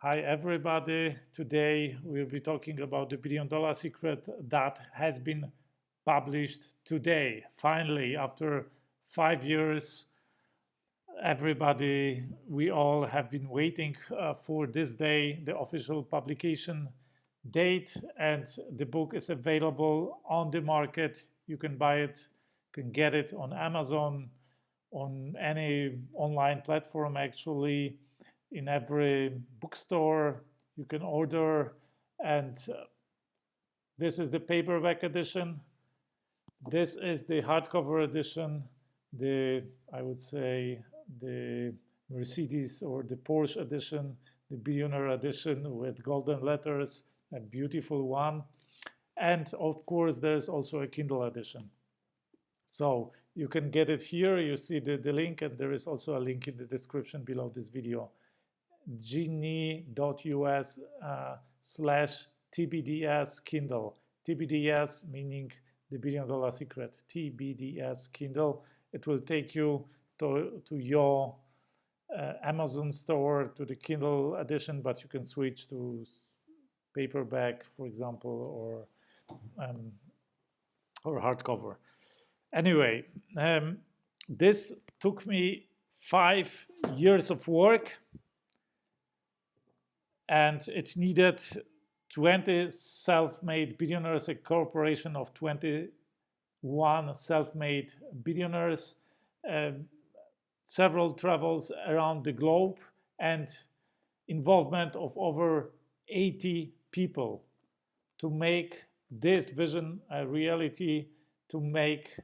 Hi, everybody. Today we'll be talking about the $1 billion secret that has been published today. Finally, after 5 years, everybody, we all have been waiting for this day, the official publication date, and the book is available on the market. You can buy it, you can get it on Amazon, on any online platform, actually, in every bookstore. You can order, and this is the paperback edition. This is the hardcover edition, the, I would say, the Mercedes or the Porsche edition, the billionaire edition with golden letters, a beautiful one. And of course, there's also a Kindle edition. So you can get it here. You see the link, and there is also a link in the description below this video. genie.us slash TBDS Kindle. TBDS meaning the $1 billion secret. TBDS Kindle. It will take you to your Amazon store, to the Kindle edition, but you can switch to paperback, for example, or hardcover. Anyway, this took me 5 years of work, and it needed 20 self-made billionaires, a corporation of 21 self-made billionaires, several travels around the globe, and involvement of over 80 people to make this vision a reality, to make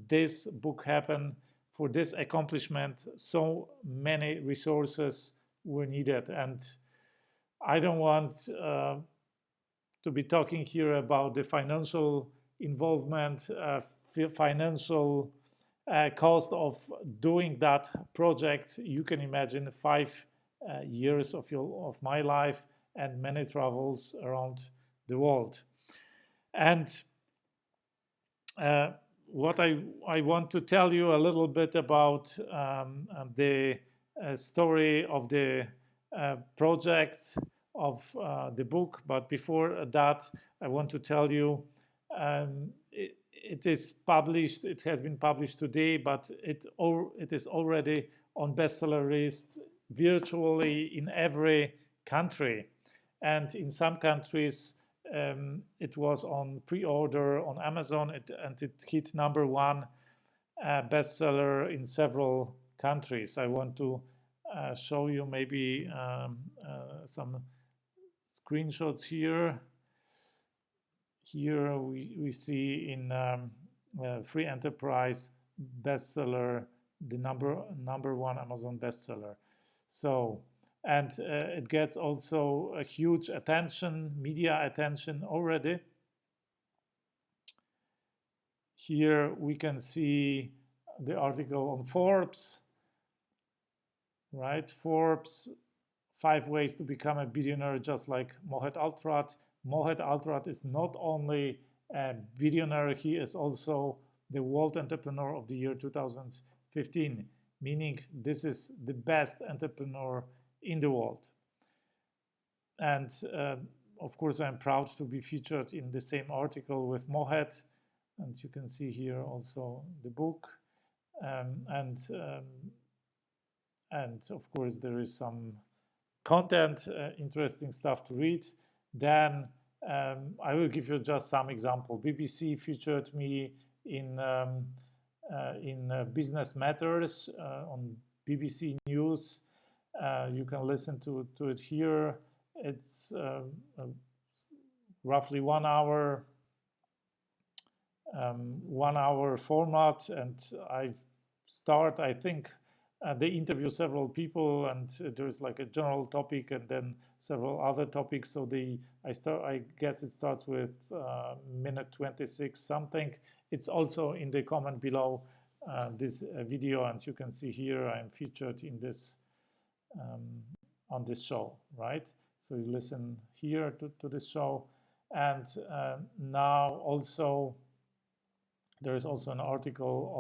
this book happen. For this accomplishment, so many resources were needed, and I don't want to be talking here about the financial involvement, financial cost of doing that project. You can imagine 5 years of my life and many travels around the world. And what I want to tell you a little bit about the story of the project of the book. But before that, I want to tell you it is published. It has been published today, but it is already on bestseller list virtually in every country, and in some countries it was on pre-order on Amazon, and it hit #1 bestseller in several countries. I want to show you maybe some screenshots here. Here we see in Free Enterprise bestseller, the number 1 Amazon bestseller. So, and it gets also a huge attention, media attention already. Here we can see the article on Forbes, right? Forbes, 5 ways to become a billionaire just like Mohed Altrad. Mohed Altrad is not only a billionaire, he is also the World Entrepreneur of the Year 2015, meaning this is the best entrepreneur in the world. And of course, I'm proud to be featured in the same article with Mohed. And you can see here also the book. And of course, there is some content, interesting stuff to read. Then I will give you just some example. BBC featured me in Business Matters on BBC News. You can listen to it here. It's roughly 1 hour, 1 hour format, and I think they interview several people, and there's like a general topic and then several other topics. So I guess it starts with minute 26 something. It's also in the comment below this video, and you can see here I'm featured in this on this show, right? So you listen here to this show, and now also there is also an article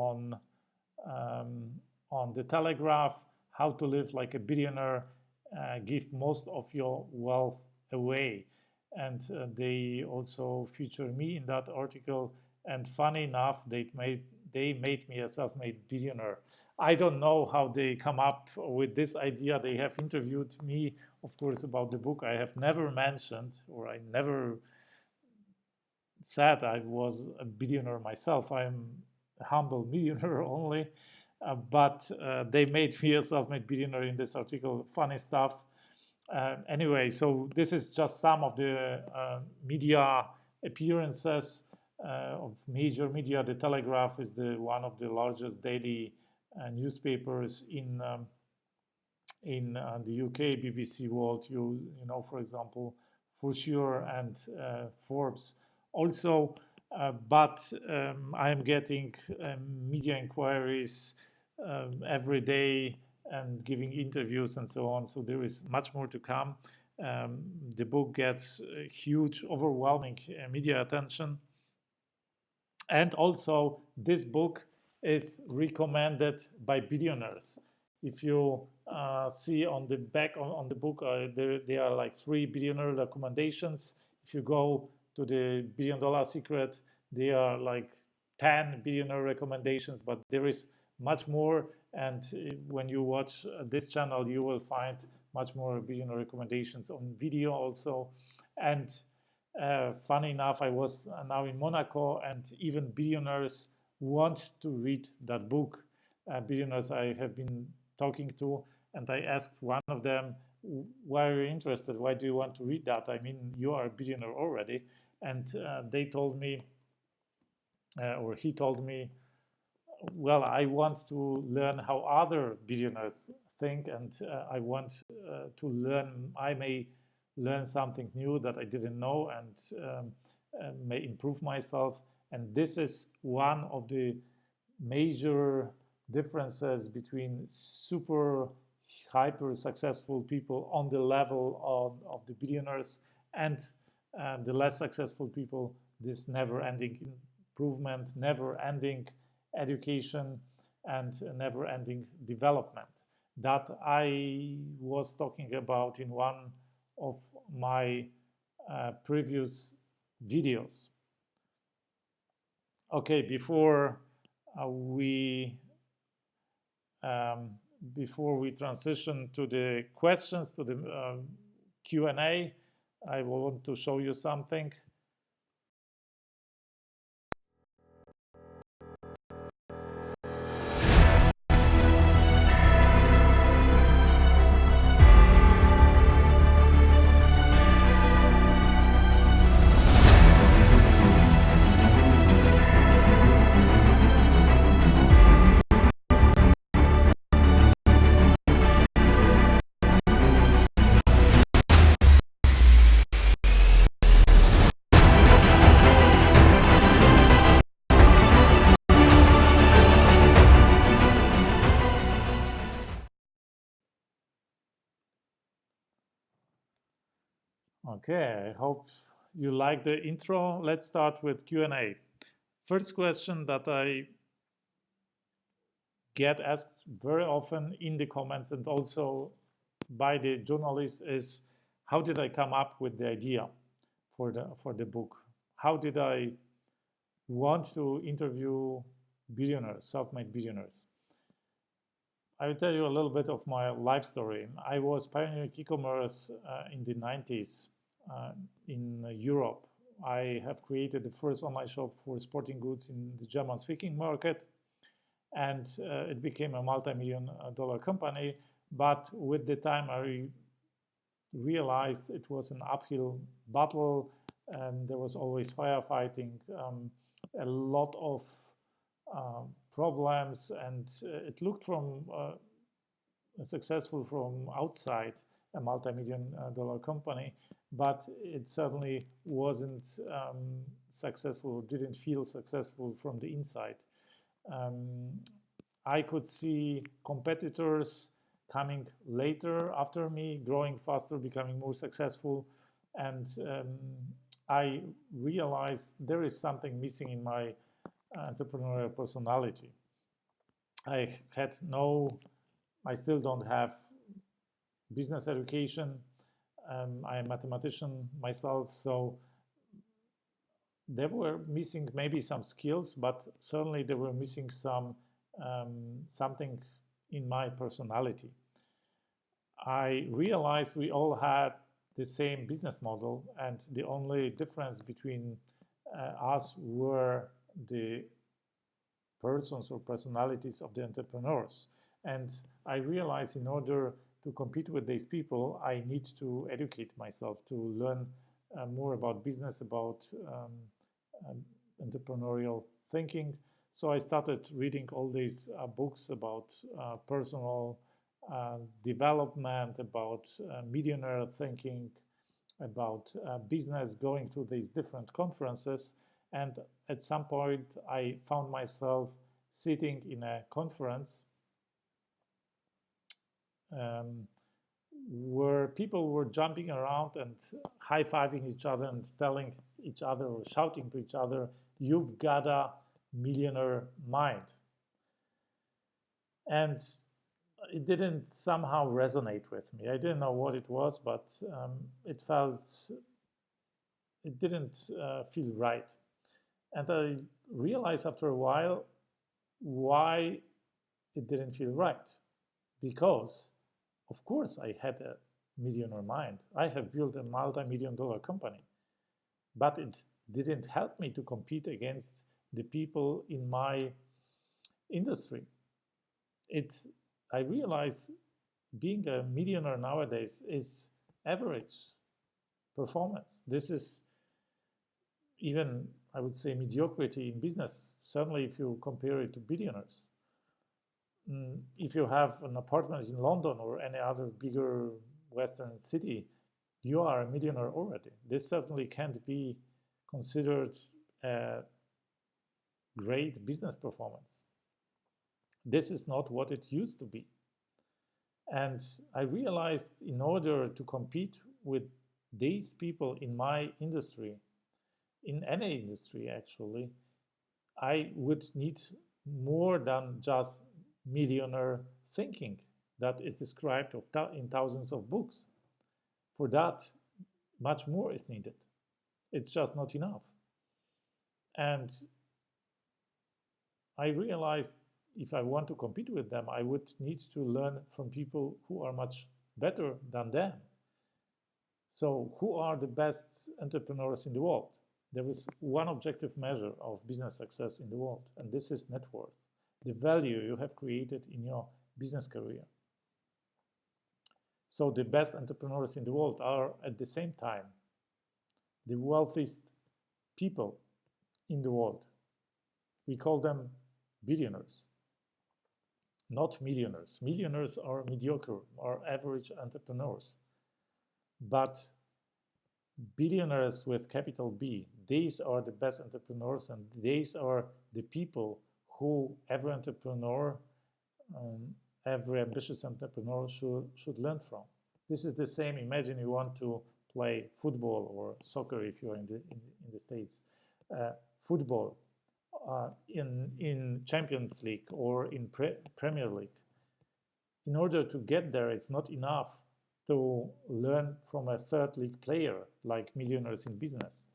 on the Telegraph, how to live like a billionaire give most of your wealth away. And they also feature me in that article. And funny enough, they made me a self-made billionaire. I don't know how they come up with this idea. They have interviewed me, of course, about the book. I have never mentioned, or I never said I was a billionaire myself. I'm a humble millionaire only. But they made me a self-made billionaire in this article. Funny stuff. Anyway, so this is just some of the media appearances of major media. The Telegraph is one of the largest daily newspapers in the UK. BBC World, you know, for example, for sure, and Forbes also. But I am getting media inquiries every day and giving interviews and so on. So there is much more to come. The book gets huge, overwhelming media attention. And also, this book is recommended by billionaires. If you see on the back on the book, there are like 3 billionaire recommendations. If you go to the $1 Billion Secret, there are like 10 billionaire recommendations, but there is much more. And when you watch this channel, you will find much more billionaire recommendations on video also. And funny enough, I was now in Monaco, and even billionaires want to read that book. Billionaires I have been talking to, and I asked one of them, why are you interested? Why do you want to read that? I mean, you are a billionaire already. And they told me, or he told me, well, I want to learn how other billionaires think, and I want to learn, I may learn something new that I didn't know, and may improve myself. And this is one of the major differences between super hyper successful people on the level of the billionaires and the less successful people. This never-ending improvement, never-ending education, and never-ending development that I was talking about in one of my previous videos. Okay, before we transition to the questions, to the Q&A, I want to show you something. Okay, I hope you like the intro. Let's start with Q&A. First question that I get asked very often in the comments and also by the journalists is, how did I come up with the idea for the book? How did I want to interview billionaires, self-made billionaires? I will tell you a little bit of my life story. I was pioneering e-commerce in the 90s in Europe. I have created the first online shop for sporting goods in the German-speaking market, and it became a multi-million dollar company. But with the time, I realized it was an uphill battle, and there was always firefighting, a lot of problems, and it looked from successful from outside, a multi-million dollar company, but it certainly wasn't successful, didn't feel successful from the inside. I could see competitors coming later after me, growing faster, becoming more successful, and I realized there is something missing in my entrepreneurial personality. I still don't have business education. I am a mathematician myself, so they were missing maybe some skills, but certainly they were missing something in my personality. I realized we all had the same business model, and the only difference between us were the persons or personalities of the entrepreneurs. And I realized in order to compete with these people, I need to educate myself to learn more about business, about um, entrepreneurial thinking. So I started reading all these books about personal development, about millionaire thinking, about business, going to these different conferences. And at some point, I found myself sitting in a conference um, where people were jumping around and high-fiving each other and telling each other or shouting to each other, "You've got a millionaire mind." And it didn't somehow resonate with me. I didn't know what it was, but it didn't feel right. And I realized after a while why it didn't feel right. Because, of course, I had a millionaire mind. I have built a multi-million dollar company, but it didn't help me to compete against the people in my industry. It, I realized being a millionaire nowadays is average performance. This is even, I would say, mediocrity in business, certainly if you compare it to billionaires. If you have an apartment in London or any other bigger Western city, you are a millionaire already. This certainly can't be considered a great business performance. This is not what it used to be. And I realized in order to compete with these people in my industry, in any industry actually, I would need more than just millionaire thinking that is described in thousands of books. For that, much more is needed. It's just not enough. And I realized if I want to compete with them, I would need to learn from people who are much better than them. So, who are the best entrepreneurs in the world? There is one objective measure of business success in the world, and this is net worth, the value you have created in your business career. So, the best entrepreneurs in the world are at the same time the wealthiest people in the world. We call them billionaires, not millionaires. Millionaires are mediocre or average entrepreneurs. But billionaires with capital B, these are the best entrepreneurs, and these are the people who every entrepreneur, every ambitious entrepreneur should learn from. This is the same. Imagine you want to play football or soccer if you're in the States. Football in Champions League or in Premier League. In order to get there, it's not enough to learn from a third league player like millionaires in business.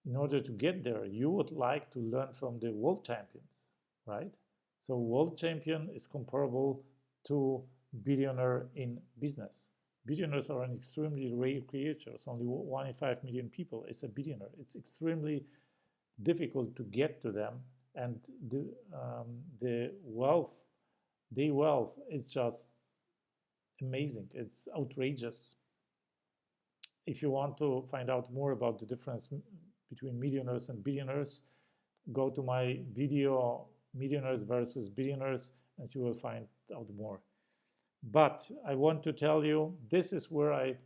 In order to get there, you would like to learn from the world champions, right? So world champion is comparable to billionaire in business. Billionaires are an extremely rare creatures. Only 1 in 5 million people is a billionaire. It's extremely difficult to get to them, and the wealth is just amazing. It's outrageous. If you want to find out more about the difference between millionaires and billionaires, go to my video, Millionaires versus Billionaires, and you will find out more. But I want to tell you, this is where I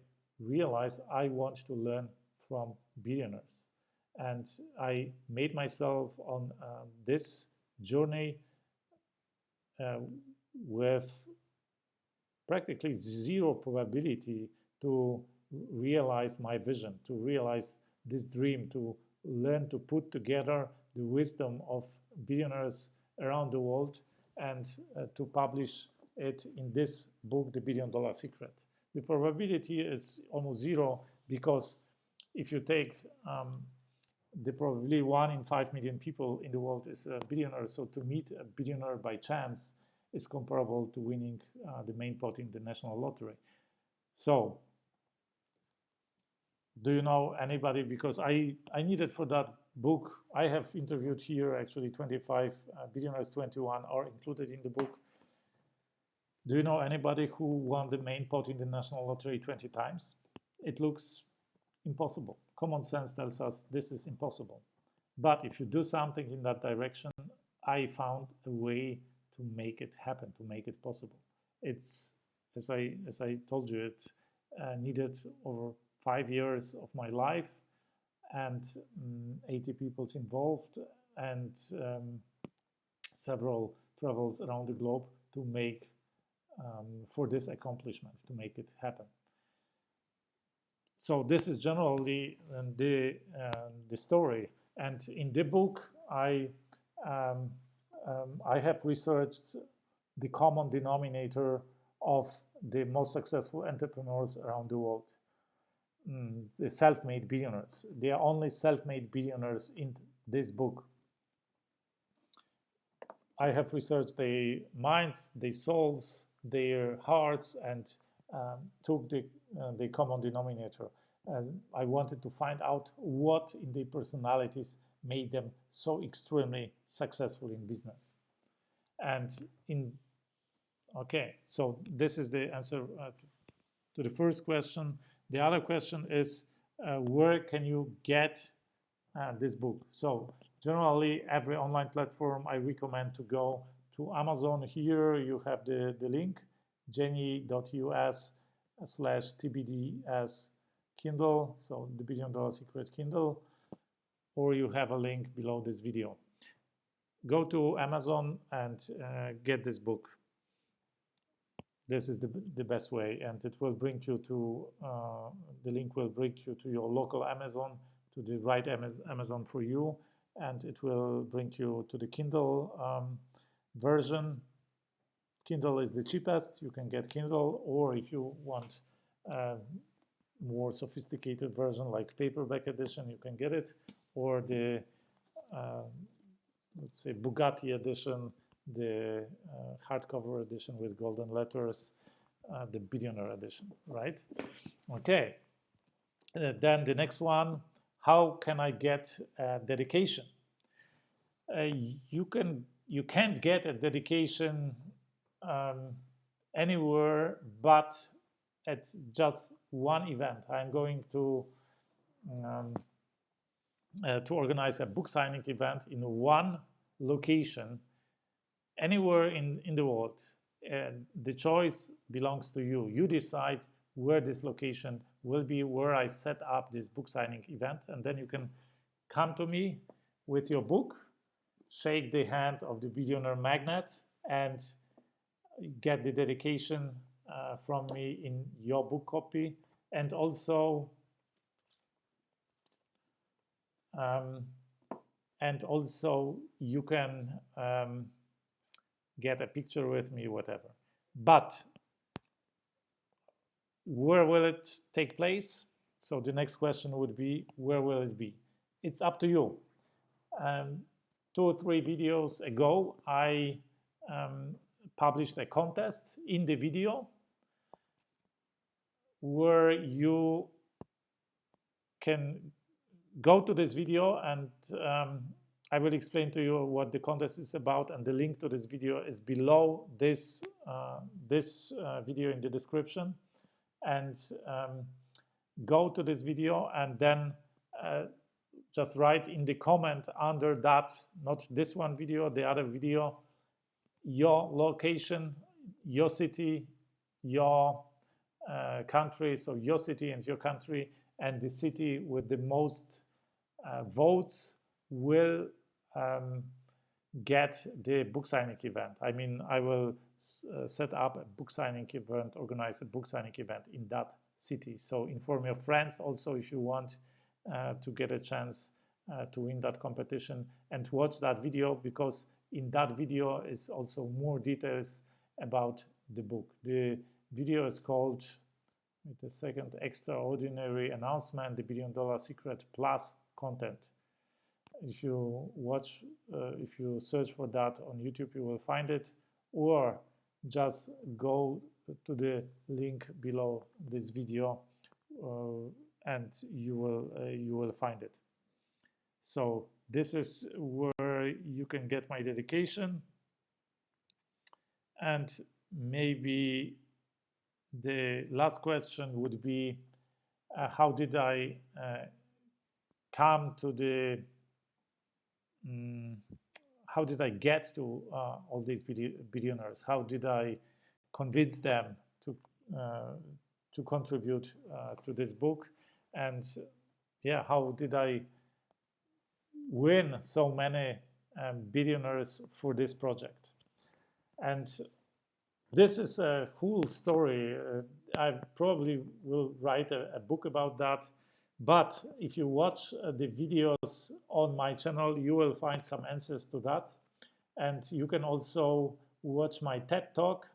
realized I want to learn from billionaires. And I made myself on this journey with practically zero probability to realize my vision, to realize this dream, to learn to put together the wisdom of billionaires around the world and to publish it in this book, The $1 Billion Secret. The probability is almost zero, because if you take the probably 1 in 5 million people in the world is a billionaire, so to meet a billionaire by chance is comparable to winning the main pot in the national lottery. So do you know anybody? Because I needed for that book, I have interviewed here actually 25 billionaires, 21 are included in the book. Do you know anybody who won the main pot in the national lottery 20 times? It looks impossible. Common sense tells us this is impossible. But if you do something in that direction, I found a way to make it happen, to make it possible. It's, as I told you, it needed over 5 years of my life and 80 people involved and several travels around the globe to make for this accomplishment, to make it happen. So this is generally the story. And in the book, I have researched the common denominator of the most successful entrepreneurs around the world, the self-made billionaires. They are only self-made billionaires in this book. I have researched their minds, their souls, their hearts, and took the common denominator. And I wanted to find out what in their personalities made them so extremely successful in business. And okay, so this is the answer to the first question. The other question is, where can you get this book? So generally, every online platform, I recommend to go to Amazon. Here you have the link, jenny.us/tbds Kindle, so the $1 Billion Secret Kindle, or you have a link below this video. Go to Amazon and get this book. This is the best way, and it will bring you to, the link will bring you to your local Amazon, to the right Amazon for you, and it will bring you to the Kindle version. Kindle is the cheapest. You can get Kindle, or if you want more sophisticated version like paperback edition, you can get it, or the let's say Bugatti edition, the hardcover edition with golden letters, the billionaire edition, right? Okay. Then the next one, how can I get dedication? You can't get a dedication anywhere but at just one event. I'm going to organize a book signing event in one location anywhere in the world. The choice belongs to you. You decide where this location will be, where I set up this book signing event, and then you can come to me with your book, shake the hand of the billionaire magnate, and get the dedication from me in your book copy, and also you can get a picture with me, whatever. But where will it take place? So the next question would be, where will it be? It's up to you. 2 or 3 videos ago, I published a contest in the video where you can go to this video, and I will explain to you what the contest is about, and the link to this video is below this video in the description. And go to this video, and then just write in the comment under that, not this one video, the other video, your location, your city, your country, so your city and your country, and the city with the most votes will get the book signing event. I mean, I will set up a book signing event, organize a book signing event in that city. So inform your friends also if you want to get a chance to win that competition, and watch that video, because in that video is also more details about the book. The video is called, wait a second, Extraordinary Announcement, the $1 Billion Secret Plus Content. If you watch, if you search for that on YouTube, you will find it, or just go to the link below this video and you will find it. So this is where you can get my dedication. And maybe the last question would be, how did I come to the how did I get to all these billionaires? How did I convince them to contribute to this book? And yeah, how did I win so many billionaires for this project? And this is a cool story. I probably will write a book about that. But if you watch the videos on my channel, you will find some answers to that. And you can also watch my TED Talk.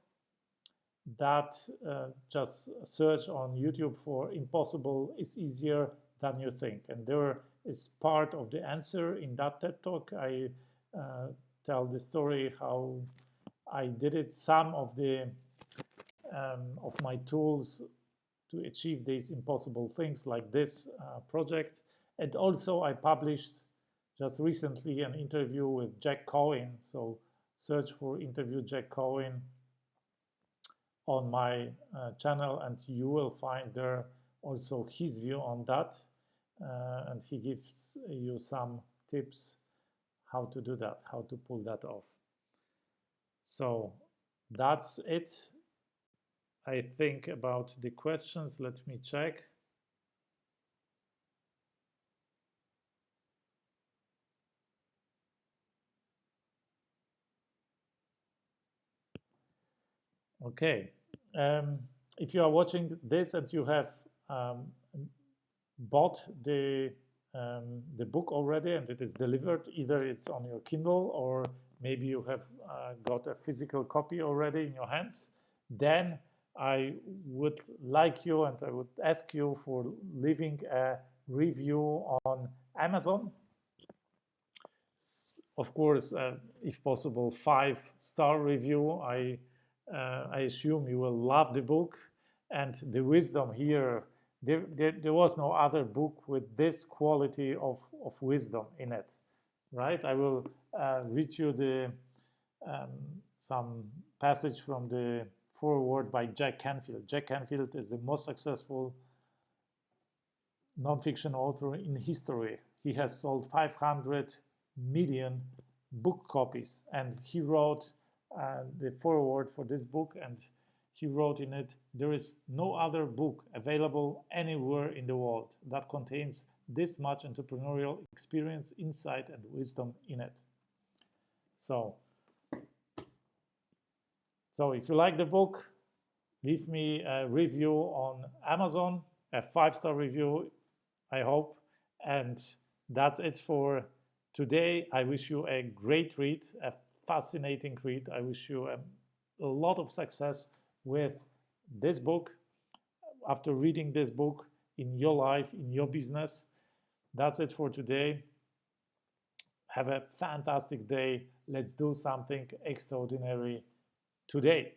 That just search on YouTube for "Impossible is Easier Than You Think." And there is part of the answer in that TED Talk. I tell the story how I did it, some of the of my tools to achieve these impossible things, like this project. And also I published just recently an interview with Jack Cohen. So search for interview Jack Cohen on my channel, and you will find there also his view on that. And he gives you some tips how to do that, how to pull that off. So that's it, I think, about the questions. Let me check. Okay. If you are watching this and you have bought the book already and it is delivered, either it's on your Kindle or maybe you have got a physical copy already in your hands, then I would like you and I would ask you for leaving a review on Amazon. Of course, if possible, 5-star review. I assume you will love the book and the wisdom here. There was no other book with this quality of wisdom in it, right? I will read you the some passage from the foreword by Jack Canfield. Jack Canfield is the most successful nonfiction author in history. He has sold 500 million book copies, and he wrote the foreword for this book, and he wrote in it, "There is no other book available anywhere in the world that contains this much entrepreneurial experience, insight, and wisdom in it." So if you like the book, leave me a review on Amazon, a 5-star review, I hope. And that's it for today. I wish you a great read, a fascinating read. I wish you a lot of success with this book. After reading this book in your life, in your business. That's it for today. Have a fantastic day. Let's do something extraordinary today.